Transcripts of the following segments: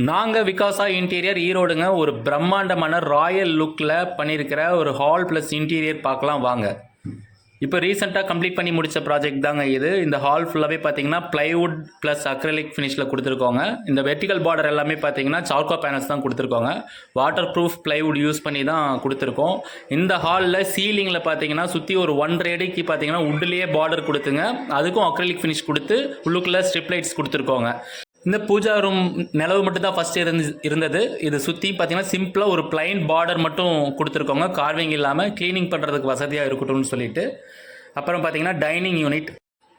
நாங்கள் விகாசா இன்டீரியர் ஈரோடுங்க. ஒரு பிரம்மாண்டமான ராயல் லுக்கில் பண்ணியிருக்கிற ஒரு ஹால் ப்ளஸ் இன்டீரியர் பார்க்கலாம் வாங்க. இப்போ ரீசெண்டாக கம்ப்ளீட் பண்ணி முடித்த ப்ராஜெக்ட் தாங்க இது. இந்த ஹால் ஃபுல்லாகவே பார்த்தீங்கன்னா ப்ளைவுட் ப்ளஸ் அக்ரலிக் ஃபினிஷில் கொடுத்துருக்கோங்க. இந்த வெர்டிகல் பார்டர் எல்லாமே பார்த்தீங்கன்னா சார்கோ பேனல்ஸ் தான் கொடுத்துருக்கோங்க. வாட்டர் ப்ரூஃப் ப்ளைவுட் யூஸ் பண்ணி தான் கொடுத்துருக்கோம். இந்த ஹாலில் சீலிங்கில் பார்த்தீங்கன்னா சுற்றி ஒரு 1.5 அடிக்கு பார்த்தீங்கன்னா உட்லேயே பார்டர் கொடுத்துங்க. அதுக்கும் அக்ரலிக் ஃபினிஷ் கொடுத்து உள்ளுக்குள்ளே ஸ்ட்ரிப் லைட்ஸ் கொடுத்துருக்கோங்க. இந்த பூஜா ரூம் நிலவு மட்டும் தான் ஃபஸ்ட் இருந்தது. இது சுற்றி பார்த்தீங்கன்னா சிம்பிளாக ஒரு பிளைன் பார்டர் மட்டும் கொடுத்துருக்கோங்க. கார்விங் இல்லாமல் க்ளீனிங் பண்ணுறதுக்கு வசதியாக இருக்கட்டும்னு சொல்லிட்டு. அப்புறம் பார்த்தீங்கன்னா டைனிங் யூனிட்.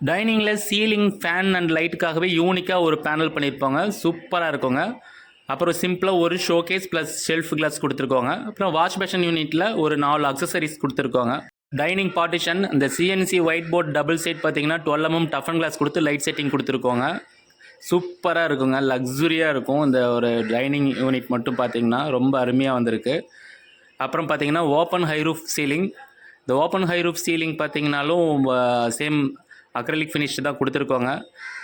டைனிங்கில் சீலிங் ஃபேன் அண்ட் லைட்டுக்காகவே யூனிக்காக ஒரு பேனல் பண்ணியிருப்பாங்க. சூப்பராக இருக்குங்க. அப்புறம் சிம்பிளாக ஒரு ஷோகேஸ் ப்ளஸ் ஷெல்ஃப் கிளாஸ் கொடுத்துருக்கோங்க. அப்புறம் வாஷ் பேஷன் யூனிட்டில் ஒரு 4 அக்சசரிஸ் கொடுத்துருக்கோங்க. டைனிங் பார்ட்டிஷன் இந்த CNC white board double side பார்த்தீங்கன்னா 12 mm டஃபன் கிளாஸ் கொடுத்து லைட் செட்டிங் கொடுத்துருக்கோங்க. சூப்பராக இருக்குங்க. லக்ஸுரியாக இருக்கும். இந்த ஒரு டைனிங் யூனிட் மட்டும் பார்த்திங்கன்னா ரொம்ப அருமையாக வந்திருக்கு. அப்புறம் பார்த்திங்கன்னா ஓப்பன் ஹை ரூஃப் சீலிங். இந்த ஓப்பன் ஹை ரூஃப் சீலிங் பார்த்திங்கனாலும் சேம் அக்ரலிக் ஃபினிஷ் தான் கொடுத்துருக்கோங்க.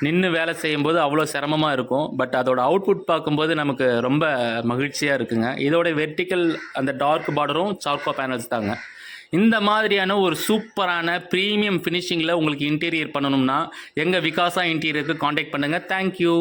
நின்று வேலை செய்யும்போது அவ்வளோ சிரமமாக இருக்கும். பட் அதோட அவுட்புட் பார்க்கும்போது நமக்கு ரொம்ப மகிழ்ச்சியாக இருக்குங்க. இதோட வெர்டிக்கல் அந்த டார்க் பார்டரும் சார்கோ பேனல்ஸ் தாங்க. இந்த மாதிரியான ஒரு சூப்பரான ப்ரீமியம் ஃபினிஷிங்கில் உங்களுக்கு இன்டீரியர் பண்ணணும்னா எங்கள் விகாசா இன்டீரியருக்கு காண்டாக்ட் பண்ணுங்கள். தேங்க்யூ.